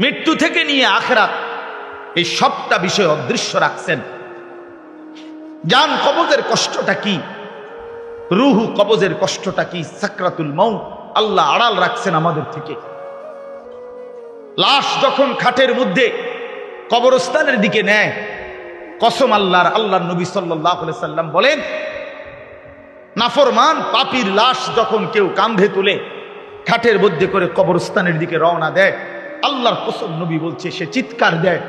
মৃত্যু থেকে নিয়ে আখিরাত, এই সবটা বিষয় অদৃশ্য রাখছেন। জান কবজের কষ্টটা কি, রুহু কবজের কষ্টটা কি, সাকরাতুল মাউত আল্লাহ আড়াল রাখছেন আমাদের থেকে। লাশ যখন খাটের মধ্যে কবরস্থানের দিকে নেয়, কসম আল্লাহর, আল্লাহর নবী সাল্লাল্লাহু আলাইহি সাল্লাম বলেন, নাফরমান পাপীর লাশ যখন কেউ কাঁধে তুলে খাটের মধ্যে করে কবরস্থানের দিকে রওনা দেয়, আল্লাহর কসম নবী বলছে, সে চিৎকার দেয়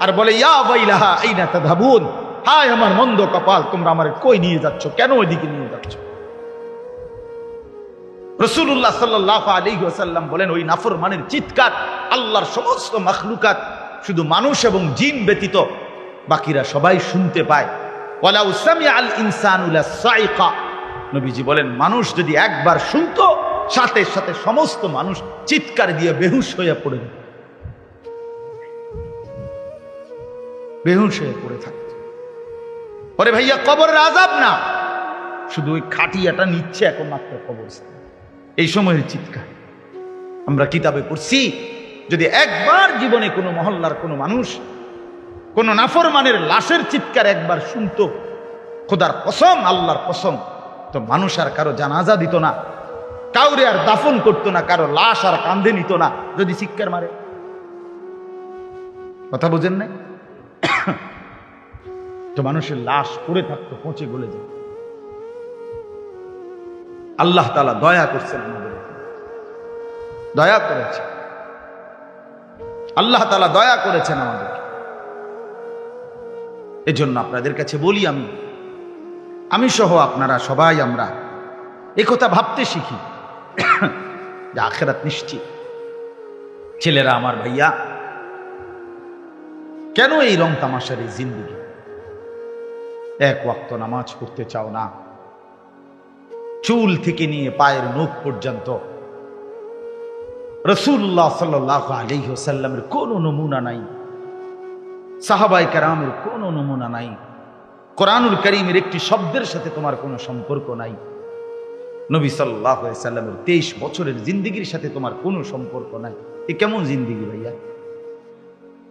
আর বলে, ইয়া ওয়াইলাহা আইনা তাযহাবুন, হায় আমার মন্দ কপাল, তোমরা আমারে কই নিয়ে যাচ্ছ, কেন ওইদিকে নিয়ে যাচ্ছ? রাসূলুল্লাহ সাল্লাল্লাহু আলাইহি ওয়াসাল্লাম বলেন, ওই নাফরমানের চিৎকার আল্লাহর সমস্ত মাখলুকাত, শুধু মানুষ এবং জিন ব্যতীত বাকিরা সবাই শুনতে পায়। ওয়ালাউ সামিআল ইনসানু লাসাইকা, নবীজি বলেন, মানুষ যদি একবার শুনতো, সাথে সাথে সমস্ত মানুষ চিৎকার দিয়ে বেহুশ হয়ে পড়ে যেত, বেহুশ হয়ে পড়ে থাকত। পরে ভাইয়া কবরের আযাব না, শুধু ওই খাটিয়াটা নিচ্ছে একমাত্র কবরস্থান, এই সময়ের চিৎকার। আমরা কিতাবে পড়ছি, যদি একবার জীবনে কোনো মহল্লার কোনো মানুষ কোন নাফরমানের লাশের চিৎকার একবার শুনতো, খোদার কসম, আল্লাহর কসম, তো মানুষ আর কারো জানাজা দিত না, কাউরে আর দাফন করতো না, কারো লাশ আর কাঁধে নিত না যদি চিৎকার মারে। কথা বোঝেন নাই? তো মানুষের লাশ পড়ে থাকতো, পচে গলে যেত। আল্লাহ তাআলা দয়া করছেন আমাদের, দয়া করেছে আল্লাহ তাআলা, দয়া করেছেন আমাদের। এজন্য আপনাদের কাছে বলি, আমি সহ আপনারা সবাই আমরা একথা ভাবতে শিখি যে আখিরাত নিশ্চিত। ছেলেরা আমার, ভাইয়া, কেন এই রং তামাশার এই জিন্দেগি? এক ওয়াক্ত নামাজ পড়তে চাও না, চুল থেকে নিয়ে পায়ের নখ পর্যন্ত রাসূলুল্লাহ সাল্লাল্লাহু আলাইহি ওয়াসাল্লামের কোনো নমুনা নাই, সাহাবায়ে কেরামের কোনো নমুনা নাই, কোরআনুল কারীমের একটি শব্দের সাথে তোমার কোনো সম্পর্ক নাই, নবী সাল্লাল্লাহু আলাইহি ওয়াসাল্লামের 23 বছরের জিন্দেগির সাথে তোমার কোনো সম্পর্ক নাই। এ কেমন জিন্দেগি ভাইয়া?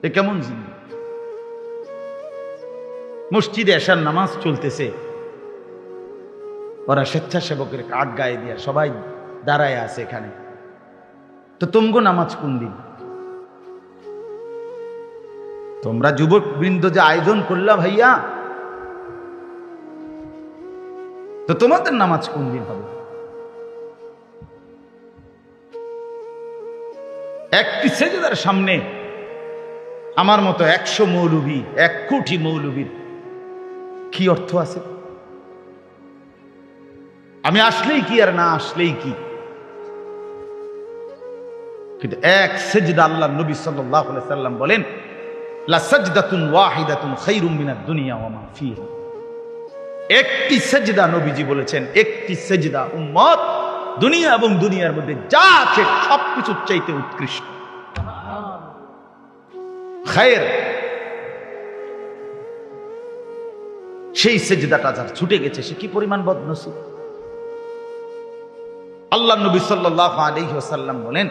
এ কেমন জিন্দেগি? মসজিদে এশার নামাজ চলতেছে, ওরা স্বেচ্ছাসেবকের কার্ড গায়ে দিয়া সবাই দাঁড়ায় আছে এখানে, তো তোমগো নামাজ কোন দিন? তোমরা যুবক বৃন্দ যে আয়োজন করলা ভাইয়া, তো তোমাদের নামাজ কোন দিন হবে? একটি সেজদার সামনে আমার মতো 100 মৌলবী, 1 কোটি মৌলবীর কি অর্থ আছে? আমি আসলেই কি আর না আসলেই কি? কিন্তু এক সেজদা, আল্লাহ নবী সাল্লাল্লাহু আলাইহি সাল্লাম বলেন, লা সাজদাতুন ওয়াহিদাতুন খায়রুম মিনাদ দুনিয়া ওয়া মা ফিহা। একটি সেজদা, নবীজি বলেছেন, একটি সেজদা উম্মত দুনিয়া এবং দুনিয়ার মধ্যে যা আছে সবকিছুর চাইতে উৎকৃষ্ট। খায়ের, সেই সেজদাটা যার ছুটে গেছে সে কি পরিমাণ বদনসিব। আল্লাহ নবী সাল্লাল্লাহু আলাইহি ওয়াসাল্লাম বলেন,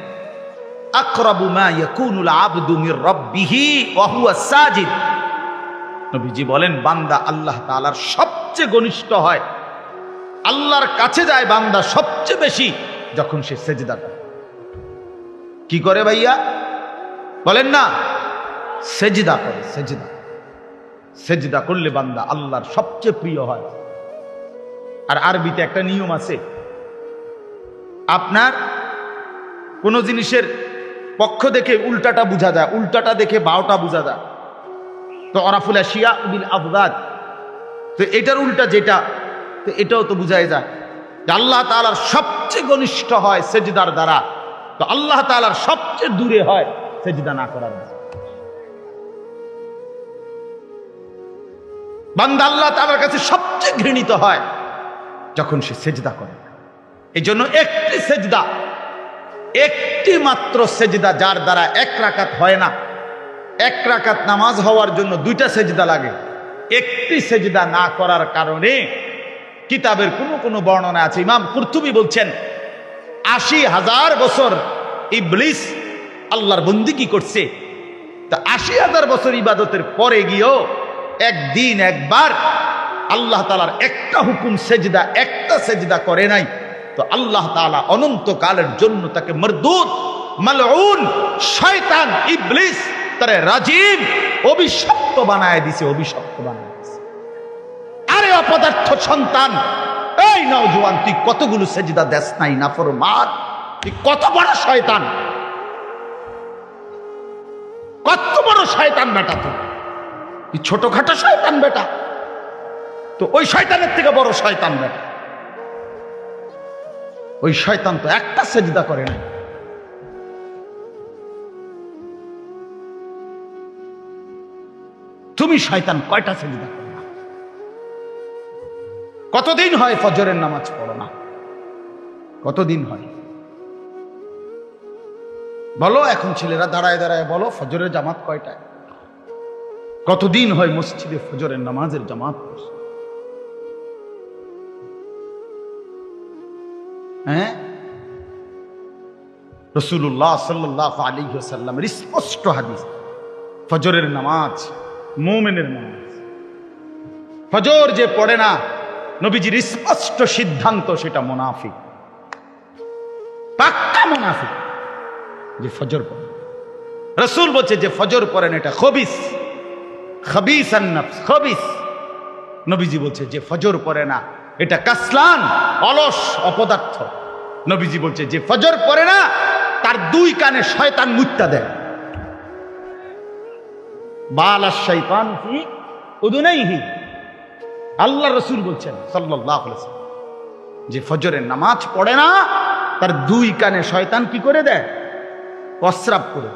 আকরাবু মা ইয়াকুনুল আবদু মির রাব্বিহি ওয়া হুয়া সাজিদ। নবীজি বলেন, বান্দা আল্লাহ তাআলার সবচেয়ে ঘনিষ্ঠ হয়, আল্লাহর কাছে যায় বান্দা সবচেয়ে বেশি যখন সে সেজদা করে। কি করে ভাইয়া? বলেন না, সেজদা করে। সেজদা, সেজদা করলে বান্দা আল্লাহর সবচেয়ে প্রিয় হয়। আর আরবিতে একটা নিয়ম আছে, আপনার কোন জিনিসের পক্ষ দেখে উল্টাটা বোঝা যায়, উল্টাটা দেখে বাওটা বোঝা যায়। তো আরাফুল আশিয়া বিল আবদাদ, তো এটার উল্টা যেটা, তো এটাও তো বুঝাই যায় যে আল্লাহ তাআলার সবচেয়ে ঘনিষ্ঠ হয় সেজদার দ্বারা, তো আল্লাহ তাআলার সবচেয়ে দূরে হয় সেজদা না করার দ্বারা। বান্দা আল্লাহ তাআলার কাছে সবচেয়ে ঘৃণিত হয় যখন সে সেজদা করে। এই জন্য একটি সেজদা, একটি মাত্র সেজদা যার দ্বারা 1 রাকাত হয় না, 1 রাকাত নামাজ হওয়ার জন্য 2টা সেজদা লাগে। একটি সেজদা না করার কারণে কিতাবের কোনো বর্ণনা আছে, ইমাম কুরতুবী বলছেন 80,000 বছর ইবলিস আল্লাহর বন্দেগী করছে। তা ৮০,০০০ বছর ইবাদতের পরে গিয়েও একদিন একবার আল্লাহ তাআলার একটা হুকুম সেজদা, একটা সেজদা করে নাই। তো আল্লাহ তাআলা অনন্তকালের জন্য তাকে মরদুদ, মালউন, শয়তান, ইবলিস, তারে রাজিম, অভিশপ্ত বানায় দিছে, অভিশপ্ত বানায় দিছে। আরে অপদার্থ সন্তান, এই নওজোয়ান, তুই কতগুলো সেজদা দেস নাই, নাফরমান, তুই কত বড় শয়তান, কত বড় শয়তান বেটা, তুই ছোটখাটো শয়তান বেটা, তো ওই শয়তানের থেকে বড় শয়তান বেটা। ওই শয়তান তো একটা সেজদা করে না। তুমি শয়তান কয়টা সেজদা করো না? কতদিন হয় ফজরের নামাজ পড়ো না? কতদিন হয় বলো? এখন ছেলেরা দাঁড়ায় দাঁড়ায় বলো ফজরের জামাত কয়টায়? কতদিন হয় মসজিদে ফজরের নামাজের জামাত পড়ছে? হ্যাঁ, রাসূলুল্লাহ সাল্লাল্লাহু আলাইহি ওয়াসাল্লামের স্পষ্ট হাদিস, ফজরের নামাজ মুমিনের নামাজ। ফজর যে পড়ে না, নবীজির স্পষ্ট সিদ্ধান্ত, সেটা মুনাফিক, পাক্কা মুনাফিক। যে ফজর পড়ে, রাসূল বলছে যে ফজর পড়েন এটা খবিস, খবিসান নফস, খবিস। নবীজি বলছে যে ফজর পড়ে না এটা কাসলান, অলস, অপদার্থ। নবীজি বলছে যে ফজর পড়ে না তার দুই কানে শয়তান মুত্তা দেয়। বালাশ শাইতান ফি উদুনাইহি, আল্লাহ রাসূল বলছেন সাল্লাল্লাহু আলাইহি ওয়াসাল্লাম, যে ফজরের নামাজ পড়ে না তার দুই কানে শয়তান কি করে দেয়? প্রস্রাব করে,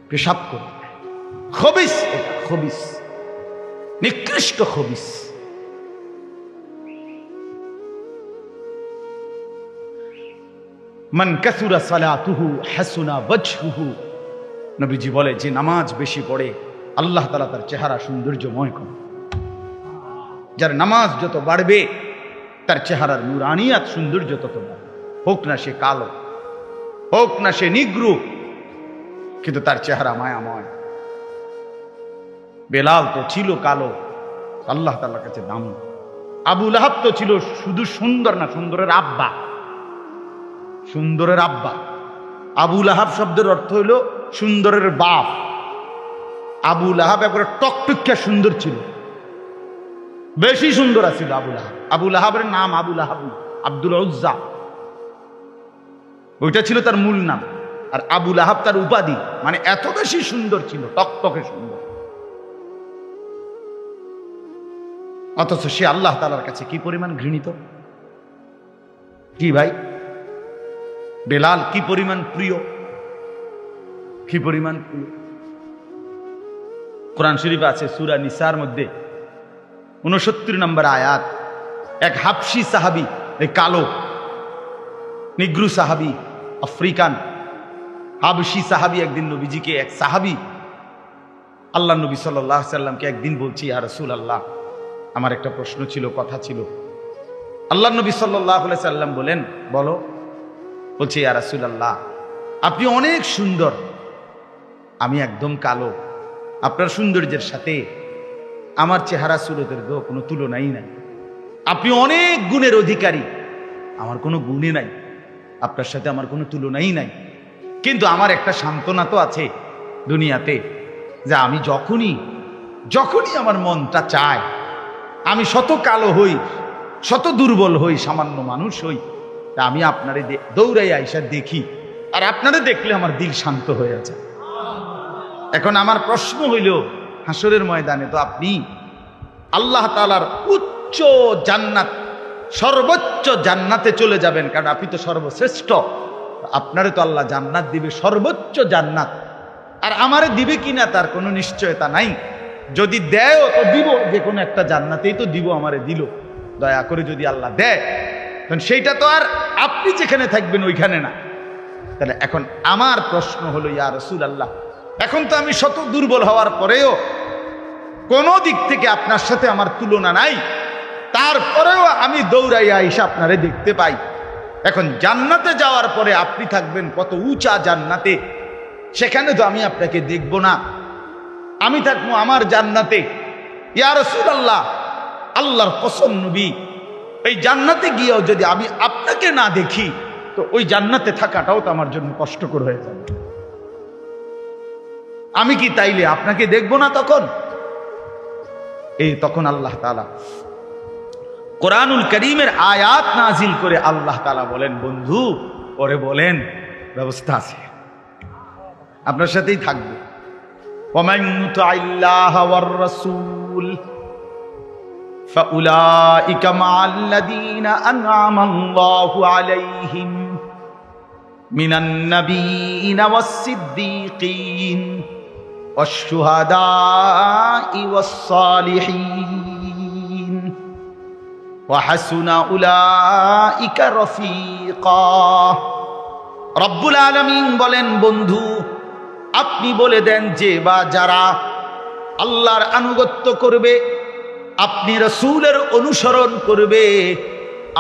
পেশাব করে। খবিস, এটা খবিস, নিকৃষ্ট খবিস। মান কাসুরা সালাতুহু হাসুনা ওয়াজহুহু, নবীজি বলে যে নামাজ বেশি পড়ে আল্লাহ তাআলা তার চেহারা সৌন্দর্যময় করে। যার নামাজ যত বাড়বে তার চেহারার নূরানিয়াত, সৌন্দর্য তত বাড়বে। হোক না সে কালো, হোক না সে নিগ্রু, কিন্তু তার চেহারা মায়াময়। বেলাল তো ছিল কালো, আল্লাহ তাআলার কাছে দাম। আবু লাহাব তো ছিল শুধু সুন্দর না, সুন্দরের আব্বা, সুন্দরের আব্বা। আবু লাহাব শব্দের অর্থ হইল সুন্দরের বাপ। আবু লাহাব একবারে টকটকিয়া সুন্দর ছিল, বেশি সুন্দর আছিল আবু লাহাব। আবু লাহাবের নাম আবু লাহাব, আব্দুল উজ্জা, ওইটা ছিল তার মূল নাম। আর আবু লাহাব তার উপাধি, মানে এত বেশি সুন্দর ছিল, টকটকে সুন্দর। অথচ সে আল্লাহ তাআলার কাছে কি পরিমাণ ঘৃণিত! কি ভাই, বেলাল কি পরিমাণ প্রিয়, কি পরিমাণ প্রিয়! কোরআন শরীফে আছে সূরা নিসার মধ্যে ৬৯ নম্বর আয়াত, এক হাবশী সাহাবী, এই কালো নিগ্রু সাহাবী, আফ্রিকান হাবশী সাহাবী, একদিন নবীজিকে, এক সাহাবী আল্লাহ নবী সাল্লাল্লাহু আলাইহি সাল্লামকে একদিন বলছি, ইয়া রাসূলুল্লাহ, আমার একটা প্রশ্ন ছিল, কথা ছিল। আল্লাহ নবী সাল্লাল্লাহু আলাইহি সাল্লাম বলেন, বলো। বলছে, ইয়া রাসূলুল্লাহ, আপনি অনেক সুন্দর, আমি একদম কালো, আপনার সৌন্দর্যের সাথে আমার চেহারা সুরতের কোনো তুলনাই নাই। আপনি অনেক গুণের অধিকারী, আমার কোনো গুণে নাই, আপনার সাথে আমার কোনো তুলনাই নাই। কিন্তু আমার একটা সান্ত্বনা তো আছে দুনিয়াতে, যে আমি যখনই আমার মনটা চায়, আমি শত কালো হই, শত দুর্বল হই, সামান্য মানুষ হই, তা আমি আপনারে দৌড়াই আইসা দেখি, আর আপনারে দেখলে আমার দিল শান্ত হয়ে যায়। এখন আমার প্রশ্ন হইল, হাসরের ময়দানে তো আপনি আল্লাহ তাআলার উচ্চ জান্নাত, সর্বোচ্চ জান্নাতে চলে যাবেন, কারণ আপনি তো সর্বশ্রেষ্ঠ। আপনারে তো আল্লাহ জান্নাত দিবে, সর্বোচ্চ জান্নাত। আর আমারে দিবে কিনা তার কোনো নিশ্চয়তা নাই। যদি দেয় তো দিব, যে কোনো একটা জান্নাতেই তো দিব, আমারে দিল। দয়া করে যদি আল্লাহ দেয়, তখন সেইটা তো আর আপনি যেখানে থাকবেন ওইখানে না। তাহলে এখন আমার প্রশ্ন হলো, ইয়া রাসূলুল্লাহ, এখন তো আমি শত দুর্বল হওয়ার পরেও কোনো দিক থেকে আপনার সাথে আমার তুলনা নাই, তারপরেও আমি দৌড়াইয়া আইসা আপনারে দেখতে পাই। এখন জান্নাতে যাওয়ার পরে আপনি থাকবেন কত উঁচা জান্নাতে, সেখানে তো আমি আপনাকে দেখব না, আমি থাকবো আমার জান্নাতে। ইয়া রাসূলুল্লাহ, আল্লাহর কসম নবী, এই জান্নাতে গিয়েও যদি আমি আপনাকে না দেখি তো ওই জান্নাতে থাকাটাও তো আমার জন্য কষ্টকর হয়ে যাবে। আমি কি তাইলে আপনাকে দেখব না তখন? তখন আল্লাহ তাআলা কোরআনুল কারীমের আয়াত নাজিল করে আল্লাহ তাআলা বলেন, বন্ধু ওরে বলেন ব্যবস্থা আছে, আপনার সাথেই থাকবে। ওয়ামান ইউতি'আল্লাহা ওয়ার রাসূল ফাউলাইকা মা'আল্লাযীনা আন'আমা আল্লাহু আলাইহিম মিনান নাবিয়্যিনা ওয়াস-সিদ্দীকিন ওয়াশ-শুহাদা'i ওয়াস-সালিহিন ওয়া হাসুনা উলাইকা রাফীকা। রব্বুল আলামিন বলেন, বন্ধু আপনি বলে দেন যে বা যারা আল্লাহর আনুগত্য করবে, আপনি রাসূলের অনুসরণ করবে,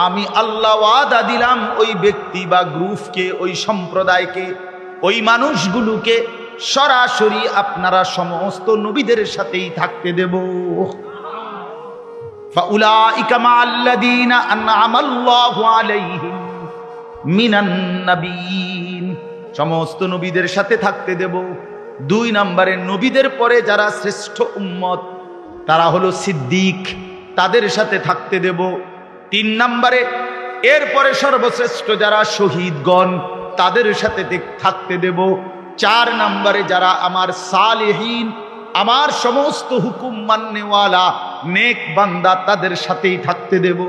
আমি আল্লাহ ওয়াদা দিলাম ওই ব্যক্তি বা গ্রুপকে, ওই সম্প্রদায়কে, ওই মানুষগুলোকে সরাসরি আপনারা সমস্ত নবীদের সাথেই থাকতে দেব। ফাউলাইকা মা'আল্লাযীনা আন'আমা আল্লাহু আলাইহিম মিনান নাবিয়্যিন, সমস্ত নবীদের সাথে থাকতে দেব। 2 নম্বরে নবীদের পরে যারা শ্রেষ্ঠ উম্মত তারা হলো সিদ্দিক, তাদের সাথে থাকতে দেব। 3 নম্বরে এরপরে সর্বশ্রেষ্ঠ যারা শহীদগণ তাদের সাথে থাকতে দেব। 4 নম্বরে যারা আমার সালেহীন, আমার সমস্ত হুকুম মাননেওয়ালা নেক বান্দা তাদের সাথেই থাকতে দেব।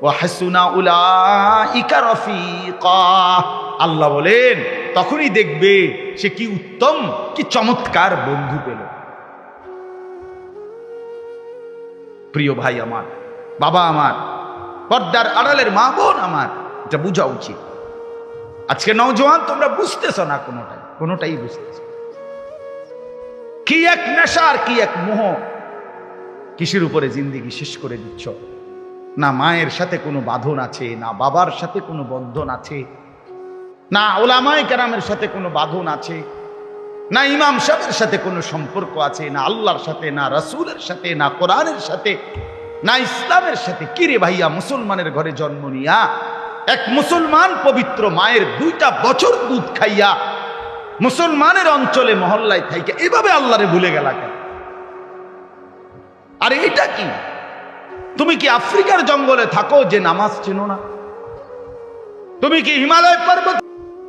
ওয়া হাসুনা উলাইকা রাফীকা, আল্লাহ বলেন তখনই দেখবে সে কি উত্তম, কি চমৎকার বন্ধু পেল। প্রিয় ভাই আমার, বাবা আমার, পর্দার আড়ালের মা বোন আমার, এটা বোঝা উচিত। আজকে নওজোয়ান তোমরা বুঝতেছ না, কোনোটাই বুঝতেছ। কি এক নেশার, কি এক মোহ, কিসের উপরে জিন্দেগি শেষ করে দিচ্ছ। না মায়ের সাথে কোনো বাঁধন আছে, না বাবার সাথে কোনো বন্ধন আছে, না উলামায়ে কেরামের সাথে কোনো বাঁধন আছে, না ইমাম সাহেবের সাথে কোনো সম্পর্ক আছে, না আল্লাহর সাথে, না রাসূলের সাথে, না কোরআনের সাথে, না ইসলামের সাথে। কিরে ভাইয়া, মুসলমানের ঘরে জন্ম নিয়া এক মুসলমান পবিত্র মায়ের 2টা বছর দুধ খাইয়া মুসলমানের অঞ্চলে মহল্লায় থাইকে এভাবে আল্লাহরে ভুলে গেলা কেন? আরে এটা কি? তুমি কি আফ্রিকার জঙ্গলে থাকো যে নামাজ চেনো না? তুমি কি হিমালয় পর্বত